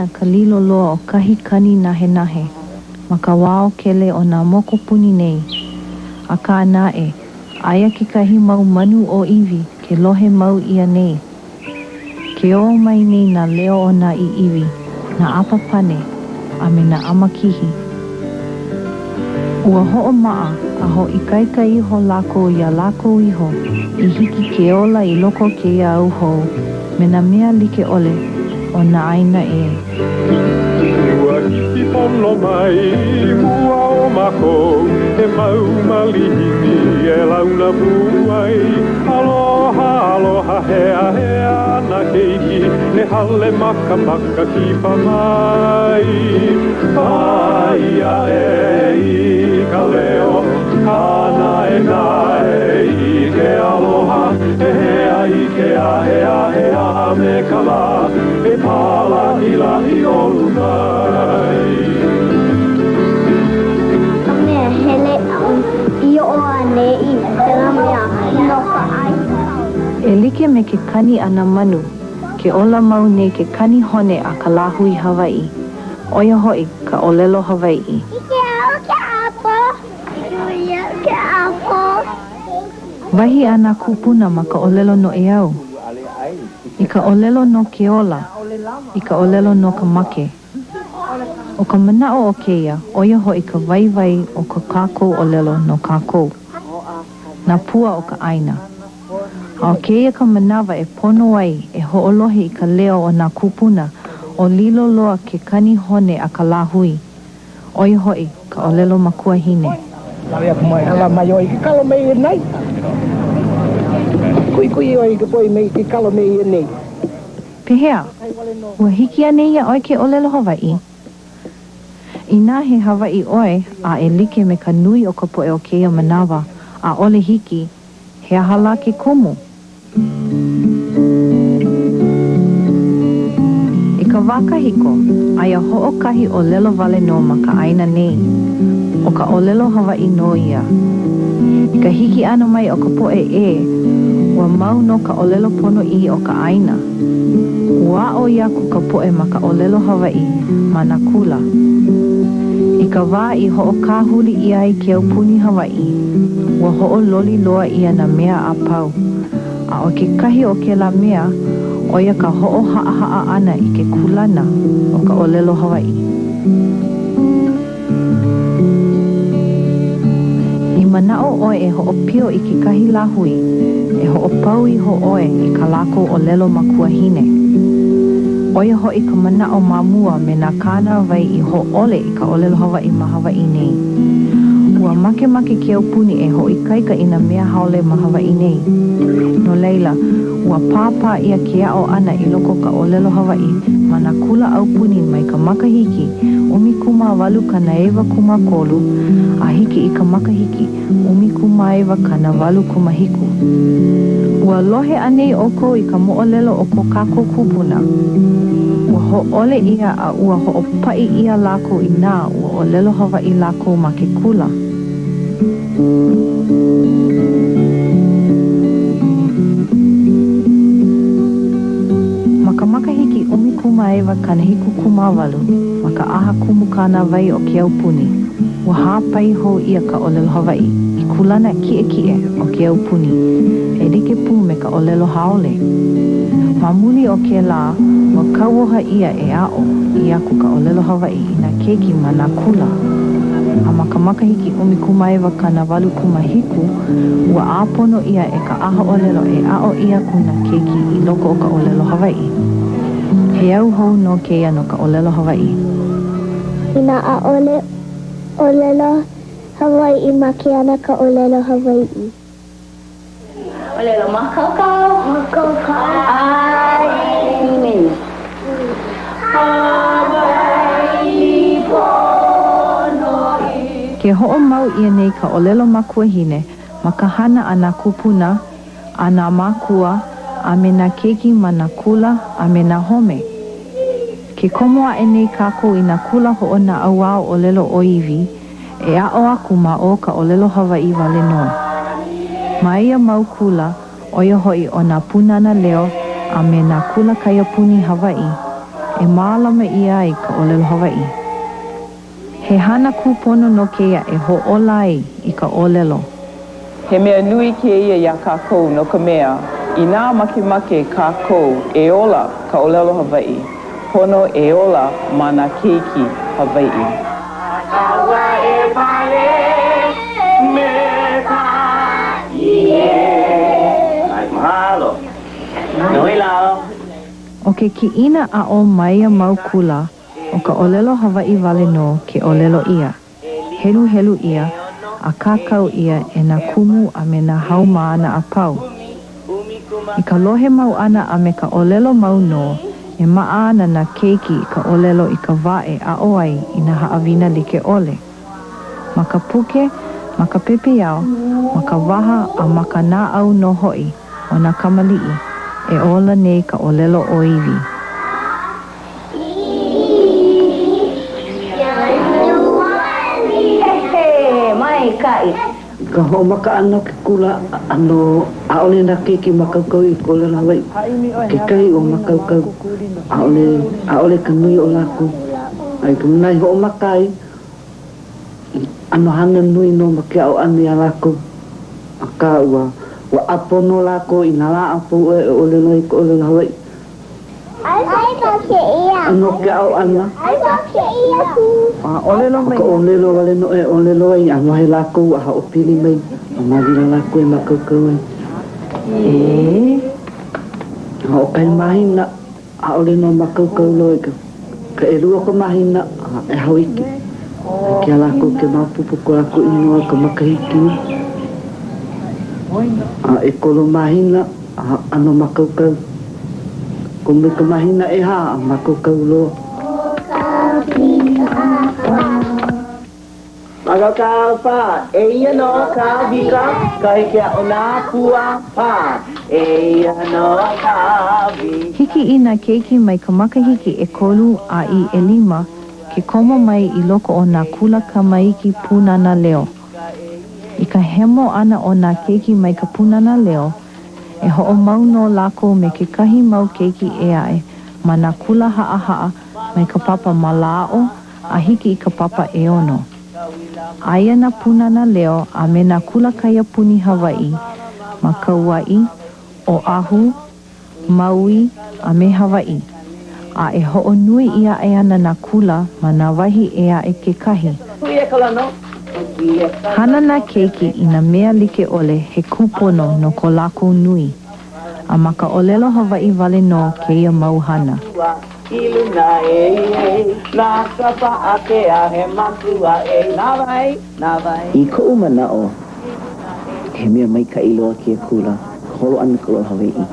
aina ka lilo loa o kahi kani nahe nahe. Ma ka wao kele o nā moko puni nei. A ka anae, aia ke kahi mau manu o iwi ke lohe mau ia nei. Ke o mai nei nā leo o nā I iwi, nā apapane, a me nā amakihi. Ua ho'o maa, a ho I kaika iho lako ia lako iho, I hiki ke ola I loko ke ia au hou, me nā mea like ole o nā aina e. Ua hiki pono mai, mua o mako, e mau malihini e launa buai. Aloha, aloha, hea, hea, na keiki, e hale maka maka ki pamai. Aia e I ka leo, kana e nae I ke aloha, e hea I ke ahea, hea me ka la, e pala I lahi o lunai. Ka mea hele au, I o ane I te mea no ka ai. E like me ke kani ana manu, ke ola mau nei ke kani hone a ka lahui Hawaii. Oia hoi ka olelo Hawaii. Ke apo. Wahi ana kupuna ma ka olelo no e au. I ka olelo no ke ola, I ka olelo no ka make. O ka manao o keia, oia hoi ka waiwai o ka kākou olelo no kākou. Nā pua o ka aina. A o keia ka manawa e pono ai e ho'olohe I ka leo o nā kupuna o lilo loa ke kani hone a ka lahui. Oia hoi ka olelo makua hine. Lawe aku mai ala mai oi ke kalo mai I nei. Kui oi ke poi mai ke kalo mai I nei. Pehea, ua hiki ane ia oi ke olelo Hawaii. I nā he Hawaii oi a e like me ka nui o ka poe o keia manawa a ole hiki he ahala ke kumu. I ka wakahiko, aia ho'okahi olelo wale no ma ka aina nei. O ka olelo Hawaii no ia. I ka hiki ana mai o ka poe e, ua mau no ka olelo pono I o ka aina. Ua o iaku ka poe ma ka olelo Hawaii ma nā kula. I ka wā I ho'o kāhuli ia I ke aupuni Hawaii, ua ho'o loli loa ia na mea a pau. A o ke kahi o ke la mea, oia ka ho'o haa ana I ke kulana o ka olelo Hawaii. I manao oe e ho'o pio I ke kahi lahui, e ho'o pau I ho oe I ka lako olelo makua hine. Oia hoi ka manao mamua me nā kāna wai I ho ole I ka olelo Hawaii ma Hawaii nei. Ua make ke aupuni e hoi kaika I nā mea haole ma Hawaii nei. No leila, ua pāpā ia ke ao ana I loko ka olelo Hawaii ma nā kula aupuni mai ka makahiki 18,3 a hiki I ka makahiki 18,8 Ua lohe anei oko I ka mo'olelo o ko kākou kupuna. Ua ho'ole ia a ua ho'opai ia lako I nā ua olelo Hawaii lako ma ke kula. Ma ka makahiki 19,8 ma ka aha kumukana wai o ke aupuni. Ua hāpai ho ia ka olelo Hawaii I kulana kie o ke aupuni. E like pu me ka olelo haole. Ma muli o ke la, ua kauoha ia e a'o I aku ka olelo Hawaii I nā keiki ma nā kula. A ma ka makahiki 18,8 ua āpono ia e ka aha olelo e a'o I aku nā keiki I loko o ka olelo Hawaii. He au hou no keia no ka olelo Hawaii. I nā a olelo Hawaii ma ke ana ka olelo Hawaii. Olelo makaukau. Ai, mimi. Hawaii ponoi. Ke ho'o mau ia nei ka olelo makua hine ma ka hana a nā kupuna, a nā makua, a me nā keiki ma nā kula, a me nā home. Ke komoa e nei kākou I nā kula ho'o nā auao olelo o iwi, e a'o aku ma o ka olelo Hawaii wale no. Ma ia mau kula, oia hoi o nā punana leo, a me nā kula kaiapuni Hawaii, e mālama ia ai ka ʻōlelo Hawaiʻi. He hana kūpono no keia e hoʻola ai i ka ʻōlelo. He mea nui ke ia ia kākou no ka mea, i nā makemake kākou e ola ka ʻōlelo Hawaiʻi, pono e ola ma nā keiki Hawaiʻi. Mahalo. Noi lao. O ke kiʻina aʻo mai a mau kula o ka ʻōlelo Hawaiʻi wale no ke ʻōlelo ia. Helu helu ia, a kākau ia e nā kumu a me nā hau maana a pau. I ka lohe mau ana a me ka ʻōlelo mau no, e maa ana nā keiki i ka ʻōlelo i ka wae a o ai i nā haawina like ole. Ma ka puke, ma ka pepeao, ma ka waha a ma ka nā au no hoi o nā kamaliʻi, e ola nei ka ʻōlelo o iwi. Mai kai. Ka ho maka ana ke kula ano aole na keiki makaukau i ko lela wai ke kai o makaukau aole ka nui o lako ai ka nai ho makai ano hana nui no make au ani a lako a ka ua apo no lako i nā la apo e o lela i ko lela wai ano ke au ana Olelo mai. ka olelo wale no e olelo ai ano he lako a o pili mai a mawira lako e makaukau ai o kai mahina a ole no makaukau loi ka e rua ko mahina e hauiki ke alako ke mapupu ko ako inoa ka makahiki a e kolo mahina ano makaukau ko me ka mahina e ha a makaukau loa Magakao pa, e ia no ka vika, ka heke o nā pua pa, e ia no ka vika. Hiki i nā keiki mai ka makahiki e kolu a i e lima ke komo mai i loko o nā kula ka maiki punana leo. I ka hemo ana o nā keiki mai ka punana leo, e ho'o mau no lako me ke kahi mau keiki e ai, ma nā kula haa haa mai ka papa malao a hiki i ka papa e ono. Aia na punana leo a me na kula kaya puni Hawaiʻi, ma Kauai, Oahu, Maui, a me Hawaiʻi. A e ho'o nui ia e ana na kula ma na wahi ea e ke kahi. Hana na keiki i na mea like ole he kupono no ko lako nui. A ma ka ʻōlelo Hawaiʻi wale no ke ia mauhana. Iluna na kapa ake a he makua nā vai. I ko'u mana'o, he mea maika i loa kia kula, holo ana ka ʻōlelo Hawaiʻi.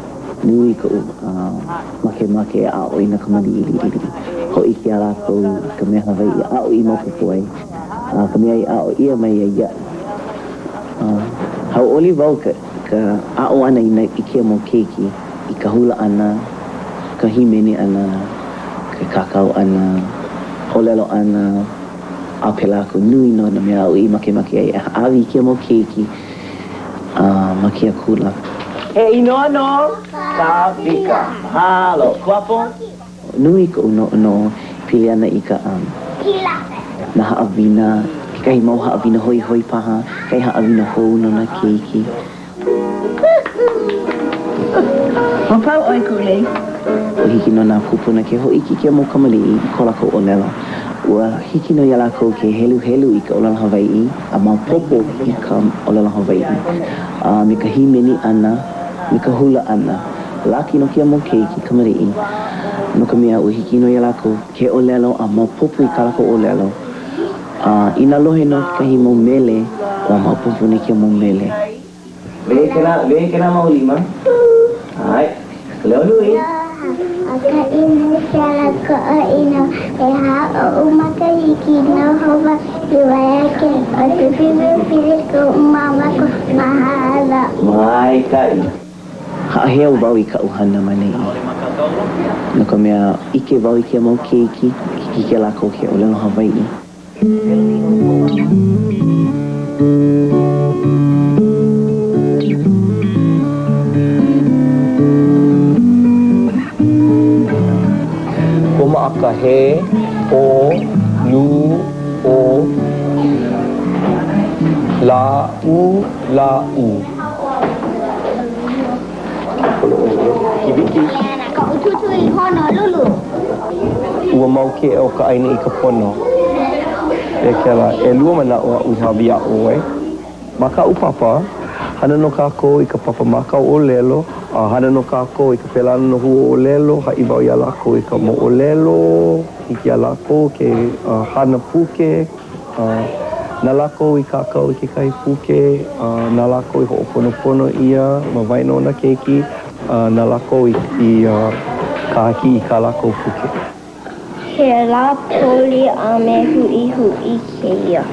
Nui ko'u make a o ina ka mani ili. Ho i ke ala kou ka mea Hawaiʻi a o i mokupu ai. Ka mea i a o ia mai a ia. Hau oli wau ka a o ana i kia mo keiki, i ka hula ana, ka himeni ana, ka kakao ana, holelo ana, a pelako nui no na mea au i make ai. Awi kia mo keiki, ma kia kula. He inoa no, ka vika. Halo, kuapo? Nui ko no pili ana i ka na haawina, kai mau haawina hoi paha, kai haawina hou no na keiki. Mapau oi kule. O hiki no nā pupuna ke hoiki kia mo kamali i ko lako ʻōlelo. Ua hiki no ia lako ke helu i ka ʻōlelo Hawaiʻi, a mau popo i ka ʻōlelo Hawaiʻi. Me ka himeni ana, me ka hula ana. Laki no kia mo keiki kamali no ka mea ua hiki no ia lako ke ʻōlelo a mau popo i ka lako ʻōlelo. I nā lohe no kahi mo mele, ua mau popo ne kia mo mele. Lehe kena mau lima. Hai, leo nui. Aka ina siala ko'a ina e ha o makahiki no hova i waiake o te pili ko mama ko mahala. Mai kai. Hea wau i ka uhana manei. No ka mea ike wau i kia mau keiki, hiki kia lako ke ʻōlelo Hawaiʻi. aka he, o, lu, o, la, u. Kibiki. Kau tutui hono lulu. Ua mau ke o ka aina I ka pono. E kela, e lua mana o uhawi a oe. Maka upapa, hana no kako I ka papa maka o lelo, hana no kako I ka pelana no hua o lelo, haiwa I a lako I ka mo o lelo, hiki a lako ke hana puke, na lako I kakao I ke kai puke, na lako I ho'oponopono ia, ma waino na keiki, na lako I kahaki I ka lako puke. He la poli a me hui ke ia.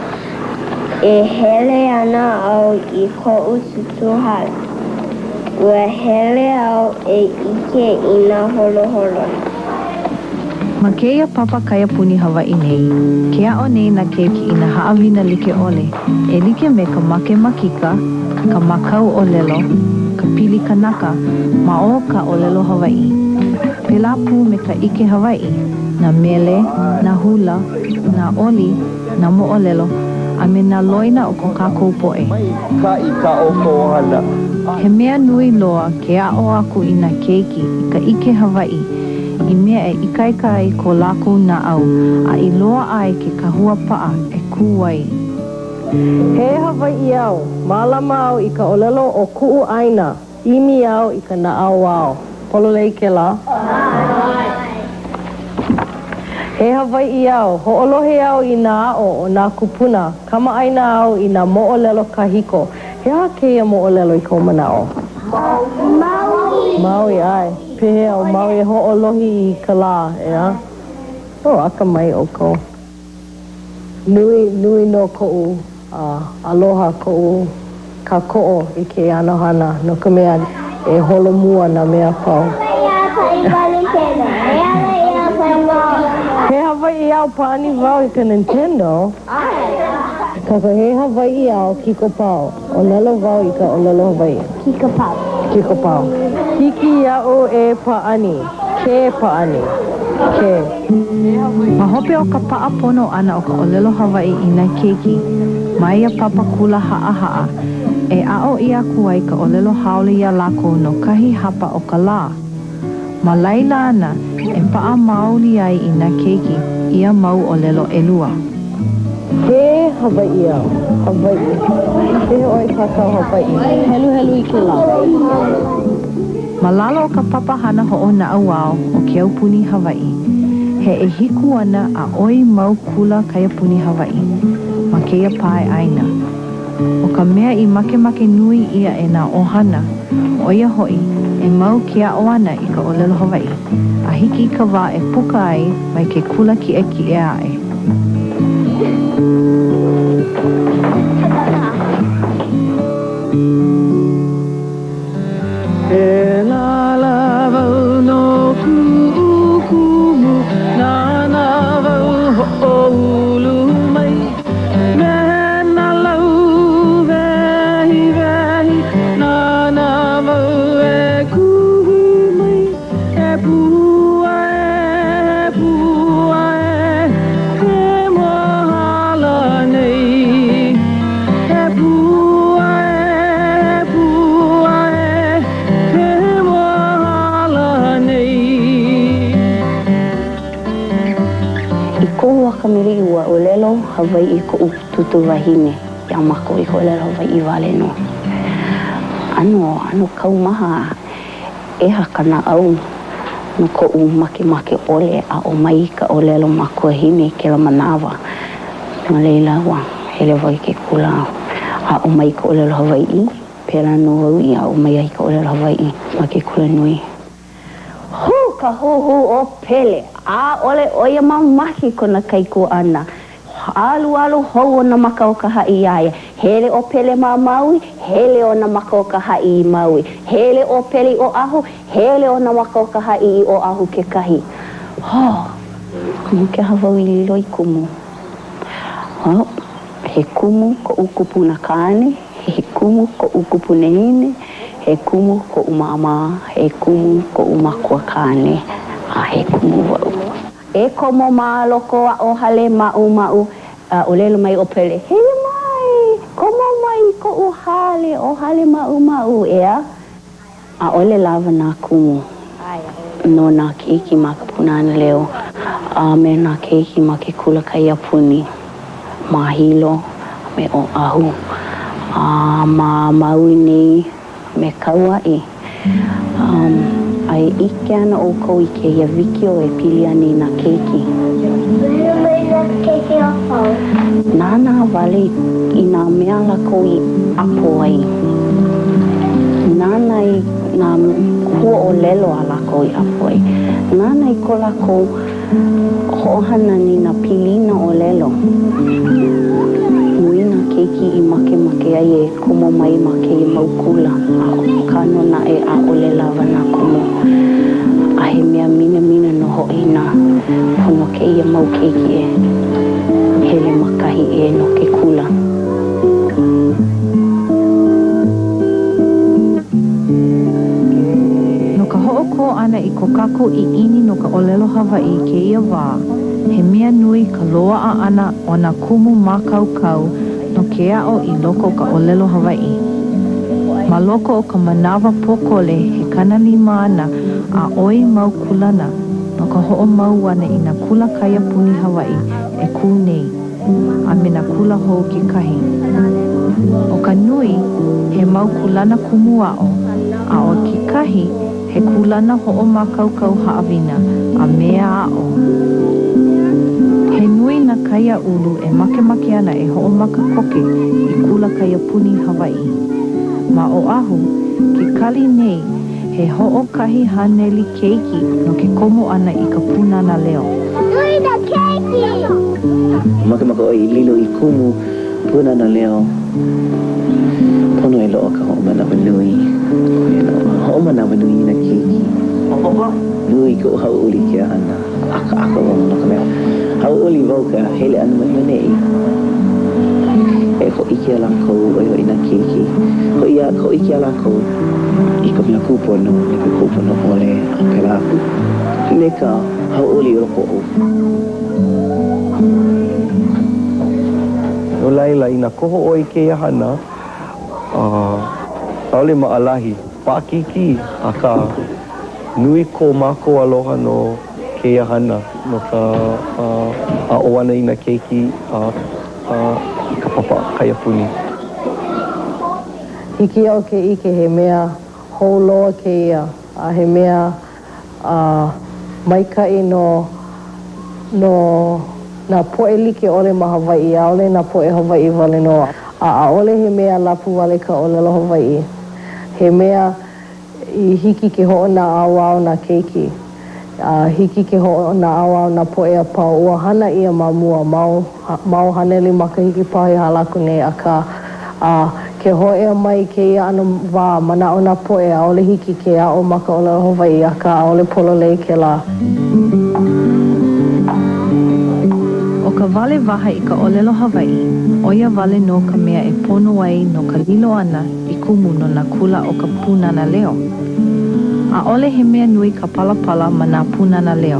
E hele ana au I ko ututuhal. Ua hele au e ike I na holo. Ma keia papa kaya puni Hawaii nei, ke a'o nei na keiki I na haawina like ole, e like me ka make makika, ka makau o lelo, ka pili kanaka, ma o ka o lelo Hawaii. Pela pu me ka ike Hawaii, na mele, na hula, na oli, na mo o lelo, a me na loina o ko kākou poe. Ka I ka o kohana. He mea nui loa ke a'o aku I na keiki I ka ike Hawaii, I mea e ikaika ai ko lākou na au, a I loa ai ke kahua paa e kuwai. He Hawaii au, malama au I ka olelo o ku'u aina, imi au I ka na au au. Pololei ke la? He Hawaii au, ho'olohe au I na a'o o nā kupuna, kama aina au I na mo'olelo kahiko. He a keia mo'olelo I kou mana'o? Maui ai. Pehe au Maui e ho'olohi I ka lā, ea? O, aka mai o ko. Nui no ko'u, aloha ko'u ka ko'o I ke anohana, no ka mea e holomua na mea pau. He Hawaii au paani wau I ka Nintendo. Kaka he Hawaii au kiko pau. O lelo wau I ka o lelo Hawaii. Kiko pau. Hiki au e paani. Ke paani. Ke. Ma hope o ka paa pono ana o ka olelo Hawaii I na keiki, mai ia papa kula haa, e a'o I aku ai ka olelo haole ia lako no kahi hapa o ka lā. Ma laila ana, e paa maoli ai I na keiki, ia mau olelo elua. He Hawaii au. Hawaii. He oi kakao Hawaii. Helu I ke la. Ma lalo o ka papa hana ho'o na awao o ke au puni Hawaii. He e hiku ana a oi mau kula kaya puni Hawaii. Ma keia pae aina. O ka mea I make nui ia e na ohana. O ia hoi, e mau ke a'o ana I ka olelo Hawaii. A hiki I ka wā e puka ai mai ke kula ki e ae. E la la vau no kukumu, na na vau ho'olu mai. Me na lau vehi, na na vau e kuhu mai. E pua he mohala nei. E pua Kamiri ua o lelo Hawaii ko tutu wahine ia mako I ko lelo Hawaii wale no. Ano kaumaha e hakana au no ko make ole a o mai ka o lelo mako hine ke la manawa. Ma leila wa hele wai ke kula a o mai ka o lelo Hawaii pera no au ia o mai ka o lelo Hawaii ma ke kula nui. Ka hu o pele a ole oia mamaki kona kaiku ana alu hou na maka o ka hai ia hele o pele ma maui hele o na maka o ka hai maui hele o pele o ahu hele o na maka o ka hai o ahu ke kahi kumu ke hawau I lilo I kumu he kumu ko ukupu na kane he kumu ko ukupu na hine he kumu ko umama, he kumu ko umakua kane, a he kumu wau. E komo ma loko a o hale mau o lelo mai o pele. Hele mai, komo mai ko o hale mau ea. A ole lava na kumu. No na keiki ma ka punana leo. Me na keiki ma ke kula kai apuni. Ma hilo me o ahu. Ma maui nei me kauai. Ai ike ana o kou i ke ia wiki o e pili ani na keiki. Nana wale i nā mea lako i apo ai. Nana i nā kua o lelo a lako i apo ai. Nana i ko lako hohana ni na pilina o lelo. Nui na keiki i make ai e kumo mai make i maukula. Kano na e a ole lava na kumo. A he mea mina no hoi na pono ke ia mau keiki e. Hele makahi e no ke kula. No ka ho'oko ana i ko kako i ini no ka olelo Hawaii ke ia wā, he mea nui ka loa a ana o na kumu mākaukau no ke ao i loko ka olelo Hawaii. Ma loko o ka manawa pokole he kanani maana a oi mau kulana no ka ho'o mau ana i na kula kaya puni Hawaii e ku nei, a me na kula hou ke kahi. O ka nui he mau kulana kumua'o, a o ke kahi he kulana ho'o mākaukau haawina a mea a'o. He nui na kaya ulu e make ana e ho'o maka koke i kula kaya puni Hawaii. Ma o ahu, ke kali nei he ho'o kahi haneli keiki no ke komo ana i ka punana leo. Nui na keiki! Maka o i lilo i kumu punana leo. Pono e loa ka ho'o manawa nui. Ho'o manawa nui na keiki. Nui ko hauuli ke ana. Aka o no ka mea. Hauuli wau ka hele anu mai manei. E ko ike ala kou o i na keiki. Ko ike ala kou i ka pila kupono. I ka kupono ole a pela aku. Ne ka hauuli roko o. No laila ina koho o i ke hana taole maalahi pakiki aka nui ko mako aloha no ke hana no ka a oana ina keiki i ka papa kaya puni. Hiki au ke ike he mea hou loa ke ia, a he mea maikai no na poe like ole ma Hawaii, a ole na poe Hawaii wale noa. A ole he mea lapu wale ka olelo Hawaii. He mea i hiki ke ho'o na awao na keiki. Hiki ke ho'o na awao na poe a pau. Ua hana ia ma mua mau haneli makahiki pahi halaku nei aka ke hoe mai ke ia ana wā mana o na poe a ole hiki ke a o maka olelo Hawaii aka a ole pololei ke la. Ka wale waha i ka olelo Hawaii, oia wale no ka mea e pono ai no ka lilo ana i kumu no na kula o ka punana leo. A ole he mea nui ka palapala ma nā punana leo.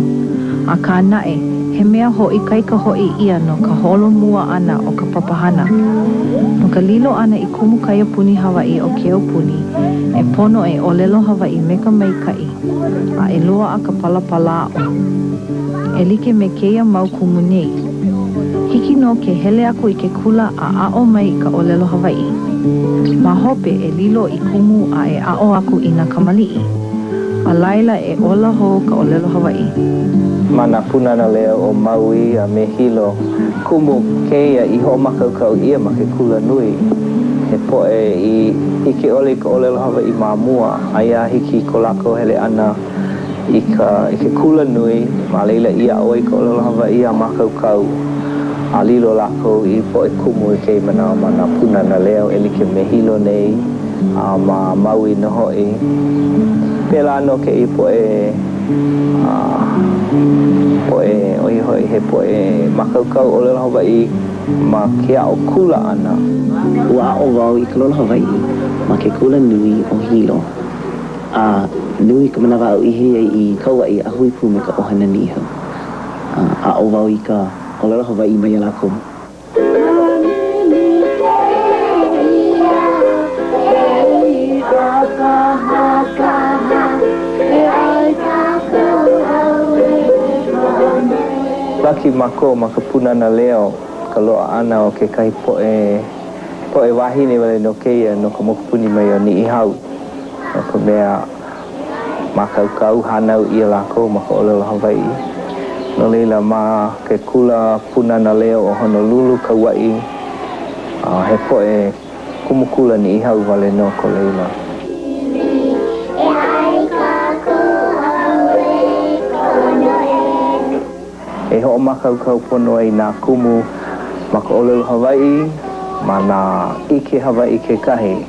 A ka anae, he mea hoi kai ka hoi ia no ka holo mua ana o ka papahana. No ka lilo ana i kumu kaya puni Hawaii o keo puni, e pono e olelo Hawaii me ka maikai, a e loa a ka palapala o. E like me keia mau kumu nei. Hiki no ke hele aku i ke kula a a'o mai i ka olelo Hawaii. Ma hope e lilo i kumu a e a'o aku i na kamali'i. A laila e ola ho ka olelo Hawaii. Mana punana leo o Maui a me hilo. Kumu keia i ho makaukau ia ma ke kula nui. He poe i ke ole ka olelo Hawaii ma mua. Aia hiki ko lako hele ana i ke kula nui. Ma leila ia oi ka olelo Hawaii a makaukau. A lilo lako i poe kumu i kei mana punana leo e like me hilo nei a ma Maui no hoi. Pela no ke i poe oi hoi he poe makaukau olelo Hawaii ma ke ao kula ana. Ua o wau i ka lola Hawaii ma ke kula nui o hilo. A nui ka manawa au i hea i kauai a hui pu me ka ohana niho. a o wau i ka olelo Hawaii mai ala ko Laki mako ma ka punana leo ka loa ana o ke kai poe wahine wale no keia no ka mokupuni mai o ni i hau no ka mea ma kau hanau ia lako ma ka olelo Hawaii no leila ma ke kula punana leo o Honolulu ka wai he poe kumukula ni i hau wale no ko leila e ho ma kau pono ai na kumu ma ka olelo Hawaii ma na ike Hawaii ke kahi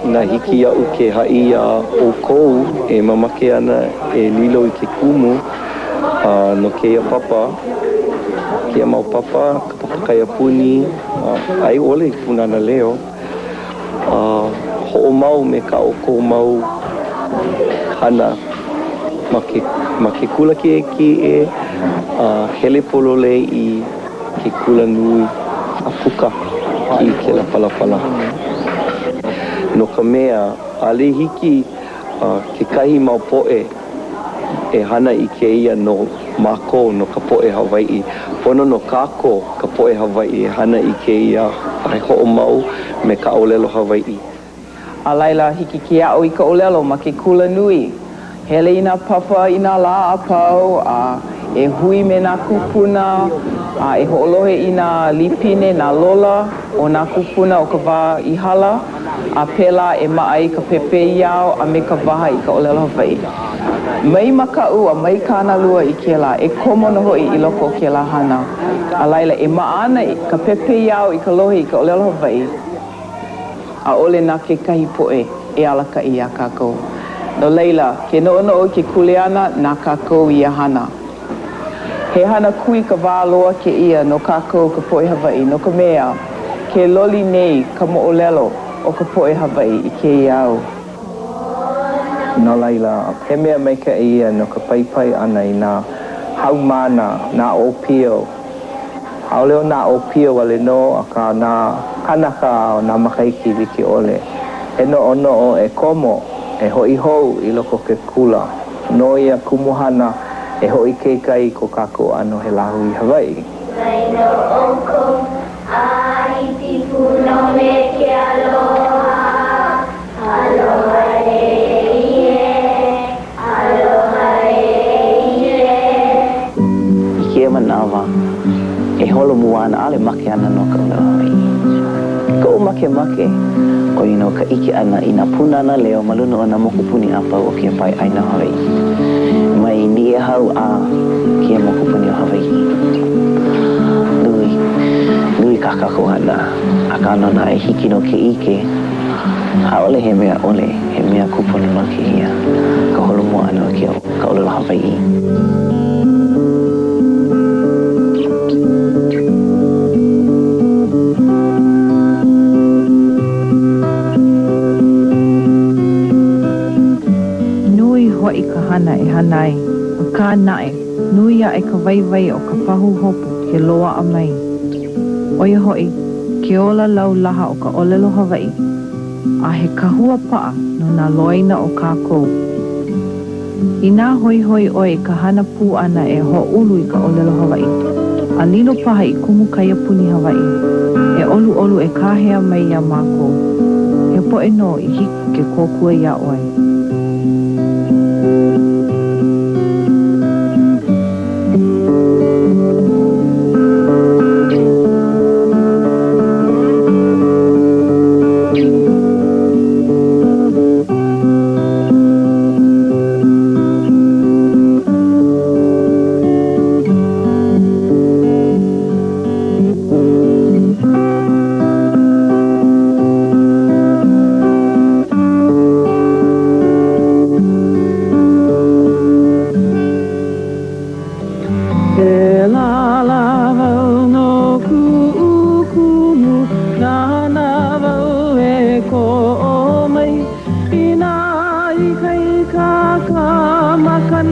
na hiki au ke haia o kou e mamake ana e lilo i ke kumu no ke papa ke mau papa ka papa kai puni ai ole punana leo ho mau me ka o kou mau hana ma ke kula ki e hele polole i ke kula nui a puka ki ke la palapala. No ka mea, ale hiki ke kahi mau poe e hana i ke ia no mako no ka poe Hawaii. Pono no kako ka poe Hawaii e hana i ke ia ai ho'o mau me ka olelo Hawaii. A laila hiki ke ao i ka olelo ma ke kula nui. Hele ina papa ina la a pau, e hui me nā kupuna, e ho'olohe ina lipine nā lola o nā kupuna o ka wā i hala, a pela e maai ka pepe iao a me ka waha i ka olelo Hawaii. Mai makau a mai kāna lua i ke la, e komo no hoi i loko ke la hana. A laila e maana i ka pepe iao i ka lohe i ka olelo Hawaii, a ole nā ke kahi poe e alaka i a kākou. No leila, ke noono o ke kuleana nā kākou i a hana. He hana kui ka wāloa ke ia no kākou ka poe Hawaii, no ka mea, ke loli nei ka mo'olelo o ka poe Hawaii i ke iau. No laila, he mea mai ka ia no ka paipai ana i nā haumana, nā opio. Haoleo nā opio wale no a ka nā kanaka o nā makaiki wiki ole. E no o e komo, e hoi hou i loko ke kula. No ia kumuhana e hoi keikai ko kako ano he lahu i Hawaii. Laino oko, ai tipu no me ke aloha, aloha e ie, aloha e ie. I ke manawa, e holo muana ale make ana no ka olelo Hawaii. Ko make, o ino ka ike ana i nā punana leo maluna o nā mokupuni apa o ke pai aina Hawaii. Mai ni e hau a ke mokupuni o Hawaii. Nui kakako hana, a kānona e hiki no ke ike, haole he mea ole, he mea kupuni no ke ia, ka holo mua ana o ke ka olelo Hawaii. I ka hana e hanai, a kā nae, nui a e ka waiwai o ka pahu hopu ke loa a mai. Oia hoi, ke ola lau laha o ka olelo Hawaii, a he kahua paa no nā loina o kākou. I nā hoi oi ka hana pū ana e ho ulu i ka olelo Hawaii, a lilo paha i kumu kaia puni Hawaii, e olu e kāhea mai ia mākou, he poe no i hiki ke kōkua ia oi. Kan